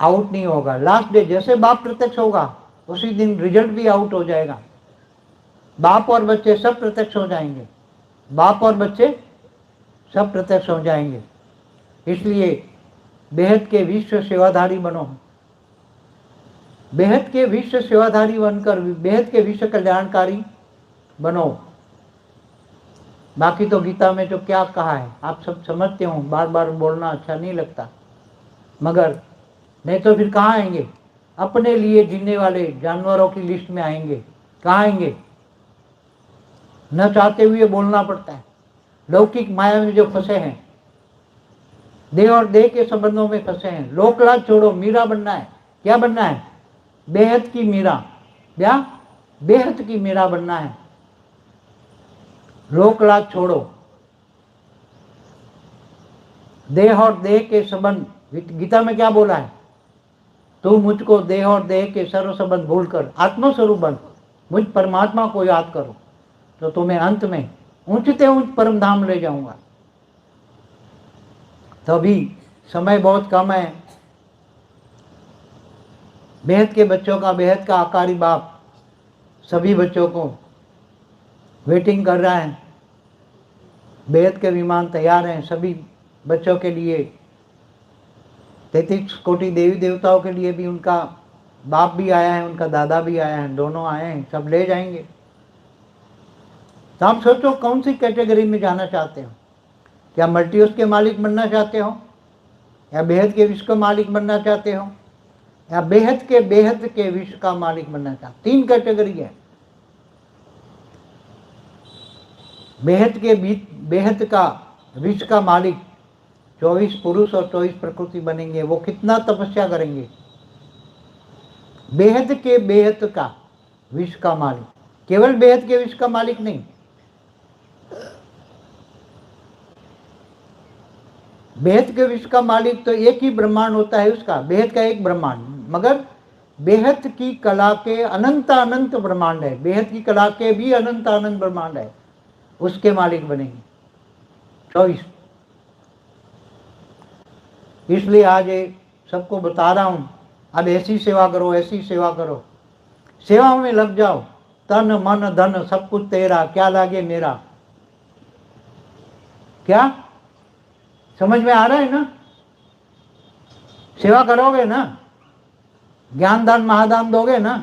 Out नहीं होगा। Last day जैसे बाप प्रत्यक्ष होगा उसी दिन रिजल्ट भी आउट हो जाएगा। बाप और बच्चे सब प्रत्यक्ष हो जाएंगे, बाप और बच्चे सब प्रत्यक्ष हो जाएंगे। इसलिए बेहद के विश्व सेवाधारी बनो, बेहद के विश्व सेवाधारी बनकर बेहद के विश्व कल्याणकारी बनो। बाकी तो गीता में जो क्या कहा है आप सब समझते हो, बार बार बोलना अच्छा नहीं लगता, मगर नहीं तो फिर कहाँ आएंगे? अपने लिए जीने वाले जानवरों की लिस्ट में आएंगे। कहाँ आएंगे? न चाहते हुए बोलना पड़ता है। लौकिक माया में जो फंसे हैं, देह और देह के संबंधों में फंसे हैं, लोकलाज छोड़ो, मीरा बनना है। क्या बनना है? बेहद की मीरा। क्या? बेहद की मीरा बनना है। लोकलाज छोड़ो, देह और देह के संबंध। गीता में क्या बोला है? तू मुझको देह और देह के सर्व संबंध भूलकर आत्मस्वरूप बन, मुझ परमात्मा को याद करो तो तुम्हें अंत में ऊंचते ऊंच परम धाम ले जाऊंगा। तो अभी समय बहुत कम है। बेहद के बच्चों का, बेहद का आकारी बाप सभी बच्चों को वेटिंग कर रहा है। बेहद के विमान तैयार हैं सभी बच्चों के लिए। 33 कोटि देवी देवताओं के लिए भी उनका बाप भी आया है, उनका दादा भी आया है, दोनों आए हैं, सब ले जाएंगे। तो आप सोचो कौन सी कैटेगरी में जाना चाहते हो? क्या मल्टीवर्स के मालिक बनना चाहते हो, या बेहद के विश्व का मालिक बनना चाहते हो, या बेहद के विश्व का मालिक बनना चाहते हो? 3 कैटेगरी है। बेहद का विश्व का मालिक 24 पुरुष और 24 प्रकृति बनेंगे। वो कितना तपस्या करेंगे? बेहद का विश्व का मालिक, केवल बेहद के विश्व का मालिक नहीं, बेहद के विश्व का मालिक तो एक ही ब्रह्मांड होता है उसका, बेहद का एक ब्रह्मांड, मगर बेहद की कला के अनंत अनंत ब्रह्मांड है, बेहद की कला के भी अनंत अनंत ब्रह्मांड है, उसके मालिक बनेंगे 24। इसलिए आज सबको बता रहा हूं, अब ऐसी सेवा करो, ऐसी सेवा करो, सेवा में लग जाओ, तन मन धन सब कुछ तेरा, क्या लागे मेरा। क्या समझ में आ रहा है ना? सेवा करोगे ना? ज्ञान दान महादान दोगे ना?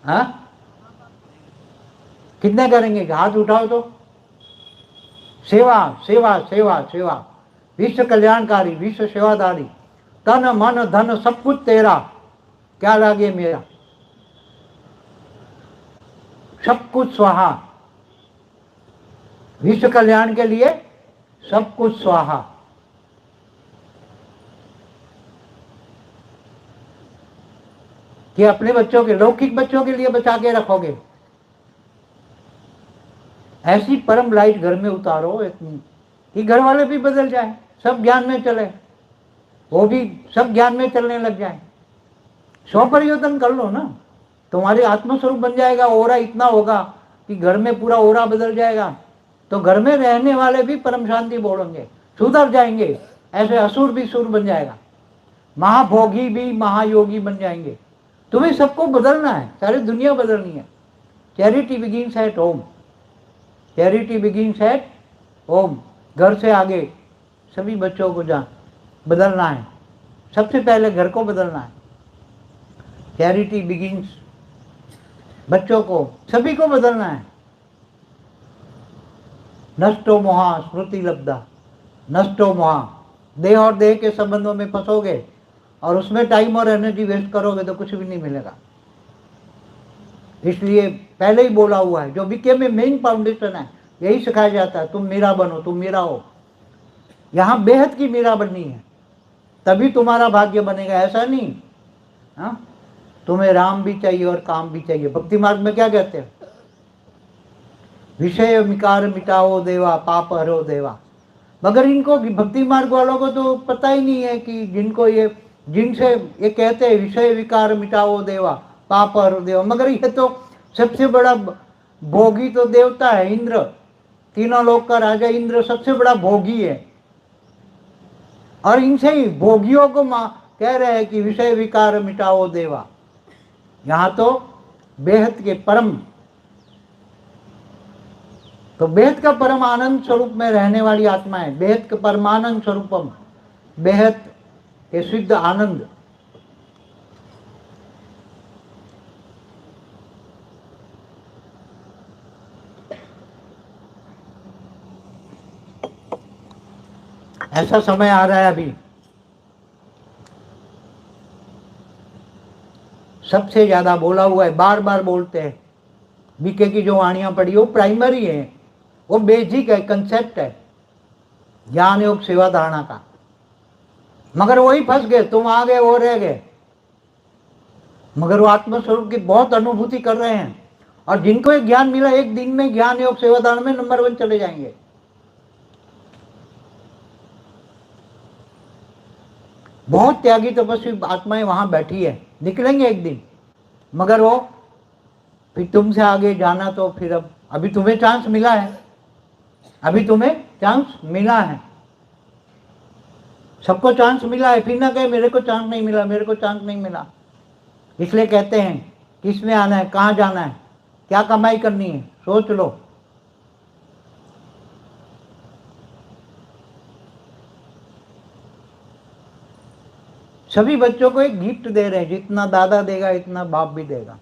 हाँ, कितने करेंगे? हाथ उठाओ तो। सेवा सेवा सेवा सेवा, विश्व कल्याणकारी, विश्व सेवादारी, तन मन धन सब कुछ तेरा, क्या लागे मेरा। सब कुछ स्वाहा, विश्व कल्याण के लिए सब कुछ स्वाहा। कि अपने बच्चों के, लौकिक बच्चों के लिए बचा के रखोगे। ऐसी परम लाइट घर में उतारो कि घर वाले भी बदल जाए, सब ज्ञान में चले, वो भी सब ज्ञान में चलने लग जाए। स्वपरिवर्तन कर लो ना, तुम्हारे आत्मस्वरूप बन जाएगा। ओरा इतना होगा कि घर में पूरा ओरा बदल जाएगा, तो घर में रहने वाले भी परम शांति बोलेंगे, सुधर जाएंगे। ऐसे असुर भी सुर बन जाएगा, महाभोगी भी महायोगी बन जाएंगे। तुम्हें सबको बदलना है, सारी दुनिया बदलनी है। Charity begins at home, charity begins at home. घर से आगे सभी बच्चों को बदलना है, सबसे पहले घर को बदलना है। चैरिटी बिगिंस, बच्चों को, सभी को बदलना है। नष्टो मोहा स्मृति लब्धा, नष्टो मोहा। देह और देह के संबंधों में फंसोगे और उसमें टाइम और एनर्जी वेस्ट करोगे तो कुछ भी नहीं मिलेगा। इसलिए पहले ही बोला हुआ है, जो बीके में मेन फाउंडेशन है, यही सिखाया जाता है, तुम मेरा बनो, तुम मेरा हो। यहाँ बेहद की मेरा बननी है, तभी तुम्हारा भाग्य बनेगा। ऐसा नहीं हाँ, तुम्हें राम भी चाहिए और काम भी चाहिए। भक्ति मार्ग में क्या कहते हैं? विषय विकार मिटाओ देवा, पाप हरो देवा। मगर इनको भक्ति मार्ग वालों को तो पता ही नहीं है कि जिनसे ये कहते हैं विषय विकार मिटाओ देवा, पाप हरो देवा, मगर ये तो सबसे बड़ा भोगी तो देवता है इंद्र। तीनों लोक का राजा इंद्र सबसे बड़ा भोगी है, और इनसे ही भोगियों को कह रहे हैं कि विषय विकार मिटाओ देवा। यहाँ तो बेहद के परम, तो बेहद का परम आनंद स्वरूप में रहने वाली आत्मा है। बेहद के परमानंद स्वरूपम, बेहद के सिद्ध आनंद। ऐसा समय आ रहा है अभी, सबसे ज्यादा बोला हुआ है, बार बार बोलते हैं। बीके की जो वाणियां पढ़ी वो प्राइमरी है, वो बेसिक है, कंसेप्ट है ज्ञान योग सेवा धारणा का। मगर वही फंस गए, तुम आ गए वो रह गए। मगर वो आत्मस्वरूप की बहुत अनुभूति कर रहे हैं, और जिनको एक ज्ञान मिला, एक दिन में ज्ञान योग सेवा धारणा में नंबर 1 चले जाएंगे। बहुत त्यागी तपस्वी आत्माएं वहां बैठी है, निकलेंगे एक दिन। मगर वो फिर तुमसे आगे जाना, तो फिर अब अभी तुम्हें चांस मिला है, अभी तुम्हें चांस मिला है, सबको चांस मिला है। फिर ना कहे मेरे को चांस नहीं मिला, मेरे को चांस नहीं मिला। इसलिए कहते हैं किस में आना है, कहाँ जाना है, क्या कमाई करनी है, सोच लो। सभी बच्चों को एक गिफ्ट दे रहे हैं, जितना दादा देगा इतना बाप भी देगा।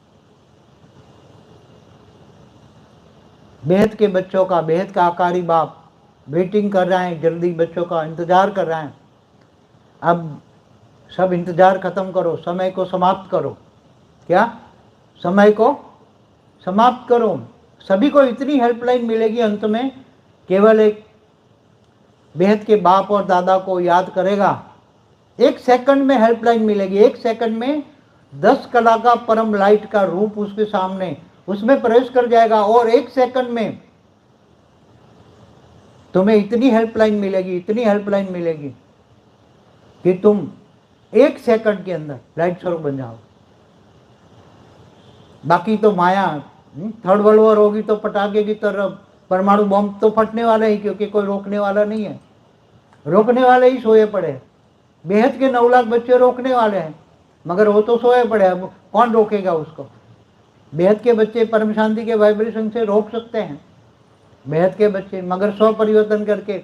बेहद के बच्चों का, बेहद का आकारी बाप वेटिंग कर रहा है, जल्दी बच्चों का इंतजार कर रहा है। अब सब इंतजार खत्म करो, समय को समाप्त करो। क्या? समय को समाप्त करो। सभी को इतनी हेल्पलाइन मिलेगी अंत में, केवल एक बेहद के बाप और दादा को याद करेगा। 1 सेकंड में हेल्पलाइन मिलेगी, 1 सेकंड में 10 कला का परम लाइट का रूप उसके सामने, उसमें प्रवेश कर जाएगा। और 1 सेकंड में तुम्हें इतनी हेल्पलाइन मिलेगी, इतनी हेल्पलाइन मिलेगी कि तुम 1 सेकंड के अंदर लाइट स्वरूप बन जाओ। बाकी तो माया, थर्ड वर्ल्ड वॉर होगी तो पटाखे की तरफ परमाणु बम तो फटने वाला ही, क्योंकि कोई रोकने वाला नहीं है। रोकने वाले ही सोए पड़े। बेहद के 9 लाख बच्चे रोकने वाले हैं, मगर वो तो सोए पड़े। अब कौन रोकेगा उसको? बेहद के बच्चे परम शांति के वाइब्रेशन से रोक सकते हैं, बेहद के बच्चे। मगर स्व परिवर्तन करके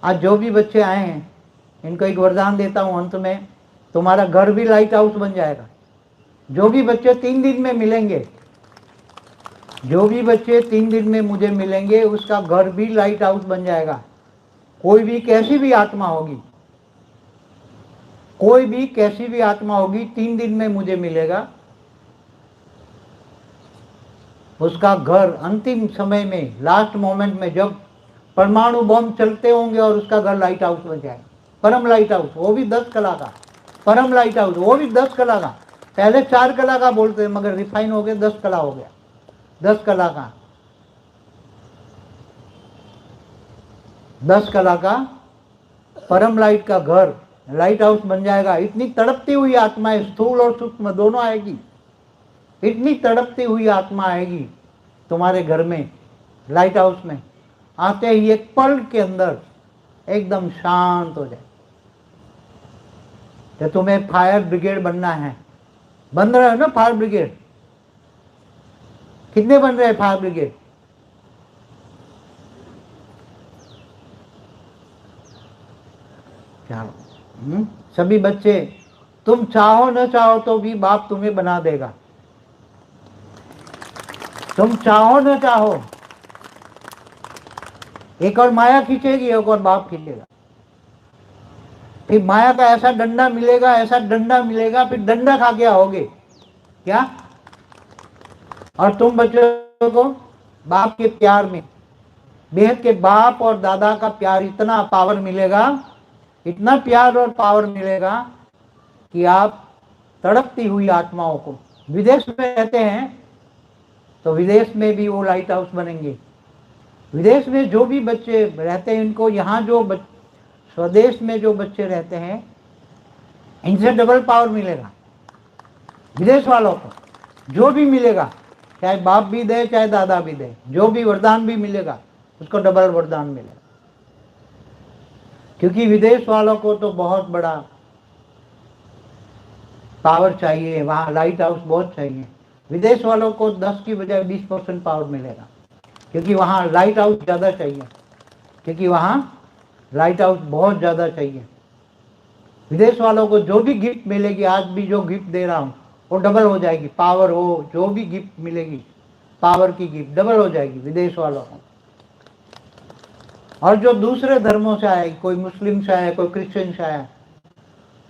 आज जो भी बच्चे आए हैं, इनको एक वरदान देता हूँ अंत में, तुम्हारा घर भी लाइट हाउस बन जाएगा। जो भी बच्चे 3 दिन में मिलेंगे, जो भी बच्चे 3 दिन में मुझे मिलेंगे, उसका घर भी लाइट हाउस बन जाएगा। कोई भी कैसी भी आत्मा होगी, कोई भी कैसी भी आत्मा होगी, 3 दिन में मुझे मिलेगा, उसका घर अंतिम समय में, लास्ट मोमेंट में, जब परमाणु बम चलते होंगे और उसका घर लाइट हाउस बन जाएगा। परम लाइट हाउस, वो भी 10 कला का। परम लाइट हाउस, वो भी 10 कला का। पहले 4 कला का बोलते हैं, मगर रिफाइन हो गया, 10 कला हो गया। 10 कला का, 10 कला का परम लाइट का घर लाइट हाउस बन जाएगा। इतनी तड़पती हुई आत्माएं, स्थूल और सूक्ष्म दोनों आएगी। इतनी तड़पती हुई आत्मा आएगी तुम्हारे घर में, लाइट हाउस में। आते ही एक पल के अंदर एकदम शांत हो जाए। तो तुम्हें फायर ब्रिगेड बनना है, बन रहे हो ना फायर ब्रिगेड? कितने बन रहे हैं फायर ब्रिगेड? चलो, सभी बच्चे, तुम चाहो न चाहो तो भी बाप तुम्हें बना देगा। तुम चाहो न चाहो, एक और माया खींचेगी, एक और बाप खींचेगा। फिर माया का ऐसा डंडा मिलेगा, ऐसा डंडा मिलेगा, फिर डंडा खा के आओगे क्या? और तुम बच्चों को बाप के प्यार में, बेहद के बाप और दादा का प्यार, इतना पावर मिलेगा, इतना प्यार और पावर मिलेगा कि आप तड़पती हुई आत्माओं को, विदेश में रहते हैं तो विदेश में भी वो लाइट हाउस बनेंगे। विदेश में जो भी बच्चे रहते हैं, इनको यहाँ जो स्वदेश में जो बच्चे रहते हैं, इनसे डबल पावर मिलेगा। विदेश वालों को जो भी मिलेगा, चाहे बाप भी दे चाहे दादा भी दे, जो भी वरदान भी मिलेगा उसको डबल वरदान मिलेगा। क्योंकि विदेश वालों को तो बहुत बड़ा पावर चाहिए, वहाँ लाइट हाउस बहुत चाहिए। विदेश वालों को 10 की बजाय 20% पावर मिलेगा, क्योंकि वहाँ लाइट हाउस ज़्यादा चाहिए, क्योंकि वहाँ लाइट हाउस बहुत ज़्यादा चाहिए। विदेश वालों को जो भी गिफ्ट मिलेगी, आज भी जो गिफ्ट दे रहा हूँ वो डबल हो जाएगी। पावर हो, जो भी गिफ्ट मिलेगी पावर की गिफ्ट डबल हो जाएगी विदेश वालों को। और जो दूसरे धर्मों से आए, कोई मुस्लिम से आया, कोई क्रिश्चियन से आया,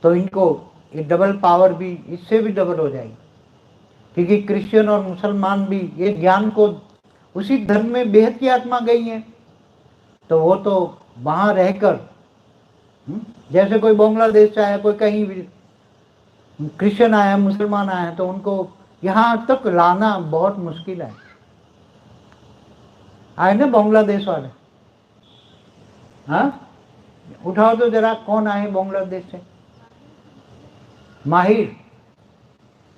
तो इनको ये डबल पावर भी इससे भी डबल हो जाएगी, क्योंकि क्रिश्चियन और मुसलमान भी ये ज्ञान को, उसी धर्म में बेहद की आत्मा गई है, तो वो तो वहाँ रहकर, जैसे कोई बांग्लादेश से आया, कोई कहीं भी क्रिश्चियन आया, मुसलमान आया, तो उनको यहाँ तक लाना बहुत मुश्किल है। आए ना बांग्लादेश वाले, हाँ उठाओ तो जरा, कौन आए बांग्लादेश से? माहिर,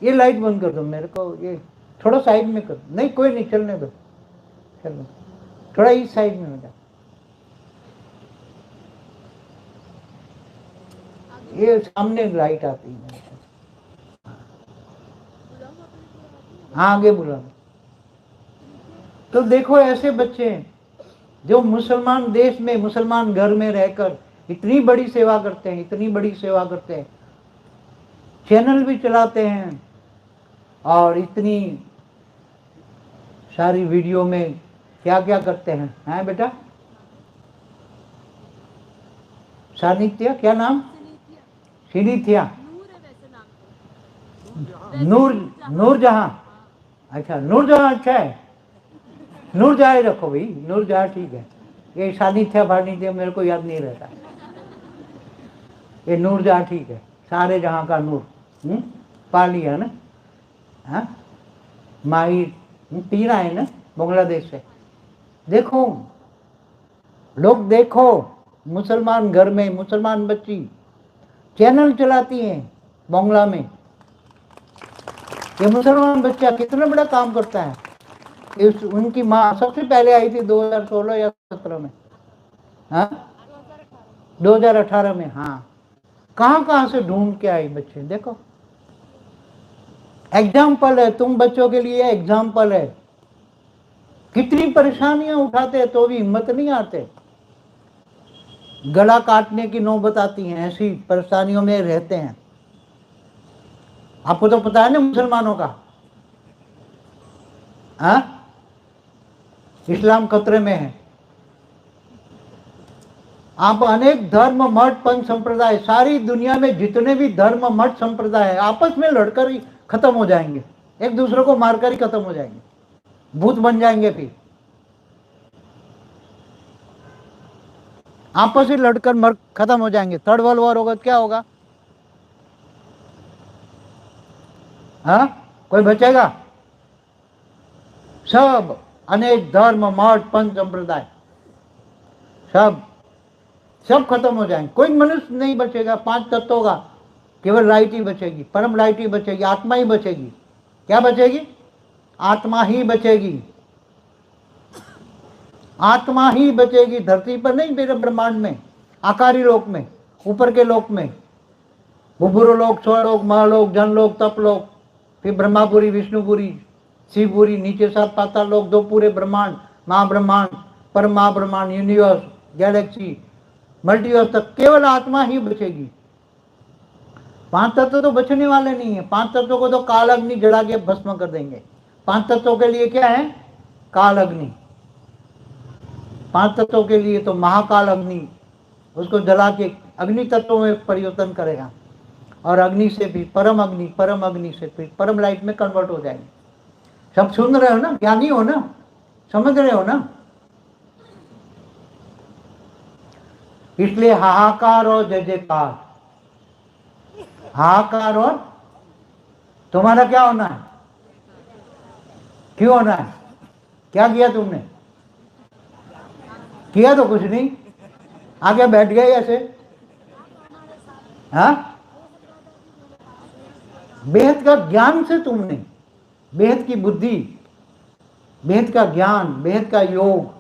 ये लाइट बंद कर दो मेरे को, ये थोड़ा साइड में कर दो। नहीं कोई नहीं, चलने दो, चलो थोड़ा इस साइड में हो जाओ। ये सामने लाइट आती है, हाँ आगे बुला। तो देखो ऐसे बच्चे हैं जो मुसलमान देश में, मुसलमान घर में रहकर इतनी बड़ी सेवा करते हैं, इतनी बड़ी सेवा करते हैं, चैनल भी चलाते हैं, और इतनी सारी वीडियो में क्या क्या करते हैं। हैं बेटा? सानिध्या, क्या नाम? सिनिथिया, नूर जहां। अच्छा नूर जहां, अच्छा है, नूर जहां ही रखो भाई, नूर जहां ठीक है। ये सानिध्या फानिध्या मेरे को याद नहीं रहता, ये नूर जहां ठीक है, सारे जहां का नूर। पा लिया ना? हाँ माहिर, तीन आए ना बांग्लादेश से। देखो लोग, देखो मुसलमान घर में मुसलमान बच्ची चैनल चलाती हैं बांग्ला में। ये मुसलमान बच्चा कितना बड़ा काम करता है। उनकी माँ सबसे पहले आई थी 2016 या 17 में, हाँ 2018 में, हाँ कहाँ कहाँ से ढूंढ के आई बच्चे। देखो एग्जाम्पल है, तुम बच्चों के लिए एग्जाम्पल है। कितनी परेशानियां उठाते हैं तो भी हिम्मत नहीं आते, गला काटने की नौबत आती है, ऐसी परेशानियों में रहते हैं। आपको तो पता है ना मुसलमानों का, हाँ इस्लाम खतरे में है। आप अनेक धर्म मठ पंथ संप्रदाय, सारी दुनिया में जितने भी धर्म मठ संप्रदाय है, आपस में लड़कर ही खत्म हो जाएंगे, एक दूसरे को मारकर ही खत्म हो जाएंगे, भूत बन जाएंगे, फिर आपस में लड़कर मर खत्म हो जाएंगे। थर्ड वर्ल्ड वॉर होगा, क्या होगा? हाँ कोई बचेगा? सब अनेक धर्म मठ पंथ संप्रदाय सब खत्म हो जाएंगे, कोई मनुष्य नहीं बचेगा। 5 तत्व होगा, केवल लाइट ही बचेगी, परम लाइट ही बचेगी, आत्मा ही बचेगी। क्या बचेगी? आत्मा ही बचेगी, आत्मा ही बचेगी। धरती पर नहीं, मेरे ब्रह्मांड में, आकारी लोक में, ऊपर के लोक में, बुभुर लोक, स्वलोक, महलोक, जनलोक, तपलोक, फिर ब्रह्मापुरी, विष्णुपुरी, शिवपुरी, नीचे 7 पाताल लोक, 2 पूरे ब्रह्मांड, महाब्रह्मांड, परम महाब्रह्मांड, यूनिवर्स, गैलेक्सी, मल्टीवर्स तक केवल आत्मा ही बचेगी। 5 तत्व तो बचने वाले नहीं है। 5 तत्वों को तो काल अग्नि जला के भस्म कर देंगे। 5 तत्वों के लिए क्या है? काल अग्नि। 5 तत्वों के लिए तो महाकाल अग्नि, उसको जला के अग्नि तत्वों में परिवर्तन करेगा, और अग्नि से भी परम अग्नि से फिर परम लाइट में कन्वर्ट हो जाएंगे। सब सुन रहे हो ना? ज्ञानी हो ना? समझ रहे हो ना? इसलिए हाहाकार और जय जयकार, हाहाकार और तुम्हारा क्या होना है? क्यों होना है? क्या किया तुमने? किया तो कुछ नहीं, आगे बैठ गए ऐसे। हाँ बेहद का ज्ञान से तुमने, बेहद की बुद्धि, बेहद का ज्ञान, बेहद का योग,